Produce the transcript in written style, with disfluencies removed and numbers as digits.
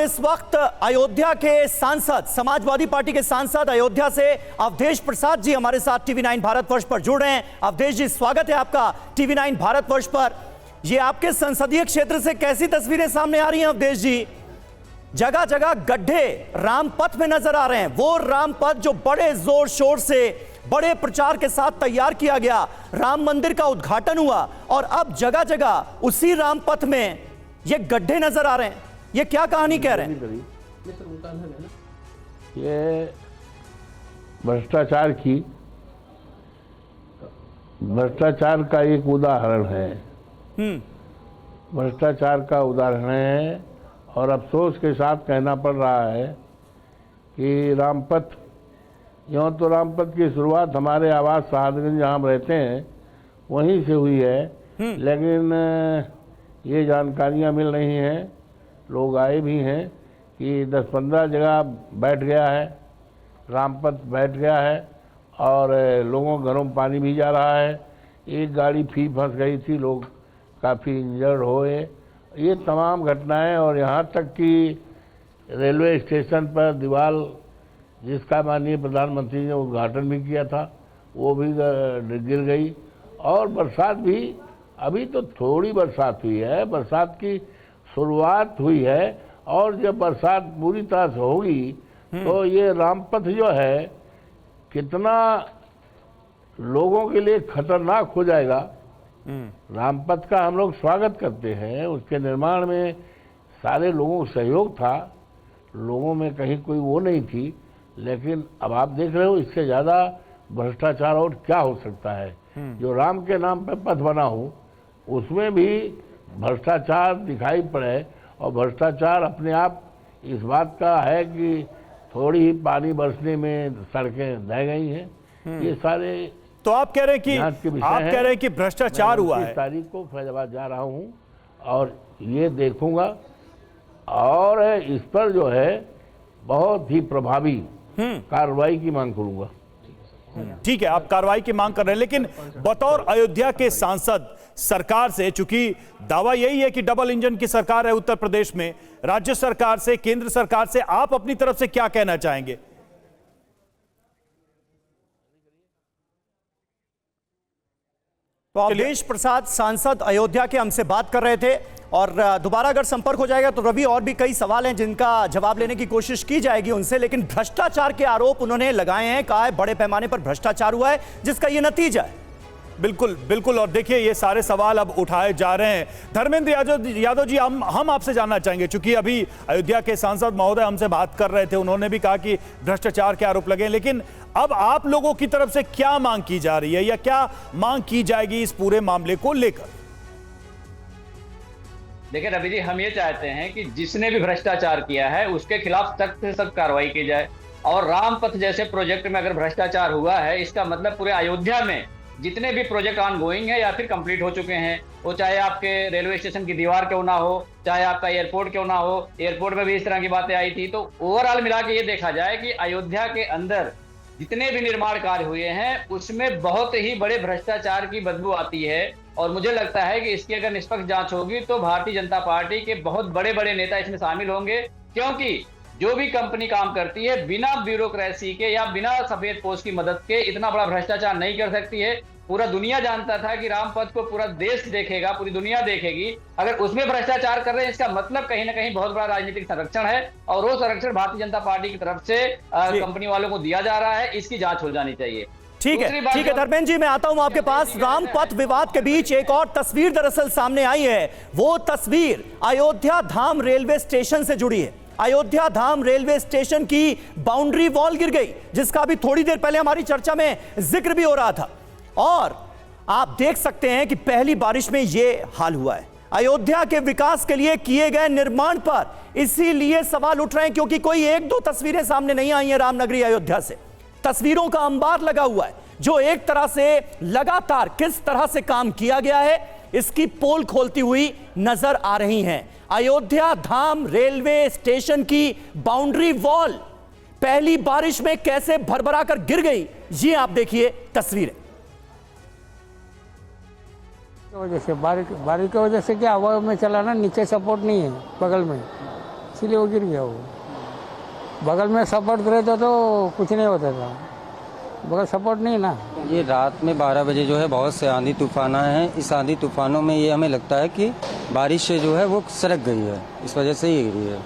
इस वक्त अयोध्या के सांसद, समाजवादी पार्टी के सांसद अयोध्या से अवधेश प्रसाद जी हमारे साथ टीवी 9 भारतवर्ष पर जुड़ रहे हैं। अवधेश जी, स्वागत है आपका टीवी 9 भारतवर्ष पर। ये आपके संसदीय क्षेत्र से कैसी तस्वीरें सामने आ रही हैं अवधेश जी? जगह जगह गड्ढे रामपथ में नजर आ रहे हैं, वो रामपथ जो बड़े जोर शोर से बड़े प्रचार के साथ तैयार किया गया, राम मंदिर का उद्घाटन हुआ और अब जगह जगह उसी रामपथ में ये गड्ढे नजर आ रहे हैं। ये क्या कहानी कह रहे हैं? ये भ्रष्टाचार का एक उदाहरण है। भ्रष्टाचार का उदाहरण है और अफसोस के साथ कहना पड़ रहा है कि रामपथ, यूँ तो रामपथ की शुरुआत हमारे आवास सहादगंज जहाँ हम रहते हैं वहीं से हुई है, लेकिन ये जानकारियाँ मिल रही हैं, लोग आए भी हैं कि 10-15 जगह बैठ गया है, रामपथ बैठ गया है और लोगों के घरों में पानी भी जा रहा है। एक गाड़ी फंस गई थी, लोग काफ़ी इंजर्ड हुए। ये तमाम घटनाएं, और यहाँ तक कि रेलवे स्टेशन पर दीवार जिसका माननीय प्रधानमंत्री ने उद्घाटन भी किया था वो भी गिर गई। और बरसात भी, अभी तो थोड़ी बरसात हुई है, बरसात की शुरुआत हुई है और जब बरसात पूरी तरह से होगी तो ये रामपथ जो है कितना लोगों के लिए खतरनाक हो जाएगा। रामपथ का हम लोग स्वागत करते हैं, उसके निर्माण में सारे लोगों का सहयोग था, लोगों में कहीं कोई वो नहीं थी, लेकिन अब आप देख रहे हो इससे ज़्यादा भ्रष्टाचार और क्या हो सकता है। जो राम के नाम पर पथ बना हो उसमें भी भ्रष्टाचार दिखाई पड़े, और भ्रष्टाचार अपने आप इस बात का है कि थोड़ी ही पानी बरसने में सड़कें ढह गई हैं। ये सारे तो आप कह रहे हैं कि भ्रष्टाचार हुआ है। 30 तारीख को फैजाबाद जा रहा हूँ और ये देखूंगा और इस पर जो है बहुत ही प्रभावी कार्रवाई की मांग करूंगा। ठीक है, आप कार्रवाई की मांग कर रहे हैं, लेकिन बतौर अयोध्या के सांसद सरकार से, चूंकि दावा यही है कि डबल इंजन की सरकार है उत्तर प्रदेश में, राज्य सरकार से, केंद्र सरकार से आप अपनी तरफ से क्या कहना चाहेंगे? तो अवधेश प्रसाद सांसद अयोध्या के हमसे बात कर रहे थे, और दोबारा अगर संपर्क हो जाएगा तो रवि और भी कई सवाल हैं जिनका जवाब लेने की कोशिश की जाएगी उनसे, लेकिन भ्रष्टाचार के आरोप उन्होंने लगाए हैं, कहा है बड़े पैमाने पर भ्रष्टाचार हुआ है जिसका ये नतीजा है। बिल्कुल बिल्कुल, और देखिए ये सारे सवाल अब उठाए जा रहे हैं। धर्मेंद्र यादव जी, हम आपसे जानना चाहेंगे, चूंकि अभी अयोध्या के सांसद महोदय हमसे बात कर रहे थे, उन्होंने भी कहा कि भ्रष्टाचार के आरोप लगे, लेकिन अब आप लोगों की तरफ से क्या मांग की जा रही है या क्या मांग की जाएगी इस पूरे मामले को लेकर? देखिए रवि जी, हम ये चाहते हैं कि जिसने भी भ्रष्टाचार किया है उसके खिलाफ सख्त से सख्त कार्रवाई की जाए, और रामपथ जैसे प्रोजेक्ट में अगर भ्रष्टाचार हुआ है इसका मतलब पूरे अयोध्या में जितने भी प्रोजेक्ट ऑन गोइंग है या फिर कंप्लीट हो चुके हैं, वो चाहे आपके रेलवे स्टेशन की दीवार क्यों ना हो, चाहे आपका एयरपोर्ट क्यों ना हो, एयरपोर्ट में भी इस तरह की बातें आई थी। तो ओवरऑल मिला के ये देखा जाए कि अयोध्या के अंदर जितने भी निर्माण कार्य हुए हैं उसमें बहुत ही बड़े भ्रष्टाचार की बदबू आती है, और मुझे लगता है कि इसकी अगर निष्पक्ष जांच होगी तो भारतीय जनता पार्टी के बहुत बड़े बड़े नेता इसमें शामिल होंगे, क्योंकि जो भी कंपनी काम करती है बिना ब्यूरोक्रेसी के या बिना सफेद पोस्ट की मदद के इतना बड़ा भ्रष्टाचार नहीं कर सकती है। पूरा दुनिया जानता था कि रामपथ को पूरा देश देखेगा, पूरी दुनिया देखेगी, अगर उसमें भ्रष्टाचार कर रहे हैं इसका मतलब कहीं ना कहीं बहुत बड़ा राजनीतिक संरक्षण है, और वो संरक्षण भारतीय जनता पार्टी की तरफ से कंपनी वालों को दिया जा रहा है। इसकी जांच हो जानी चाहिए। ठीक है धर्मेंद्र जी, मैं आता हूं आपके पास। रामपथ विवाद के बीच एक और तस्वीर दरअसल सामने आई है, वो तस्वीर अयोध्या धाम रेलवे स्टेशन से जुड़ी है। अयोध्या धाम रेलवे स्टेशन की बाउंड्री वॉल गिर गई, जिसका अभी थोड़ी देर पहले हमारी चर्चा में जिक्र भी हो रहा था, और आप देख सकते हैं कि पहली बारिश में यह हाल हुआ है। अयोध्या के विकास के लिए किए गए निर्माण पर इसीलिए सवाल उठ रहे हैं क्योंकि कोई एक दो तस्वीरें सामने नहीं आई हैं रामनगरी अयोध्या से। तस्वीरों का अंबार लगा हुआ है जो एक तरह से लगातार किस तरह से काम किया गया है इसकी पोल खोलती हुई नजर आ रही हैं। अयोध्या धाम रेलवे स्टेशन की बाउंड्री वॉल पहली बारिश में कैसे भरभरा कर गिर गई, ये आप देखिए तस्वीरें। वजह से बारिश की वजह से क्या हवा में चलाना, नीचे सपोर्ट नहीं है बगल में, इसलिए वो गिर गया। वो बगल में सपोर्ट रहता तो कुछ नहीं होता था, बगल सपोर्ट नहीं ना। ये रात में 12 बजे जो है बहुत से आंधी तूफान आए हैं। इस आंधी तूफानों में ये हमें लगता है कि बारिश से जो है वो सरक गई है, इस वजह से ये गिरी है।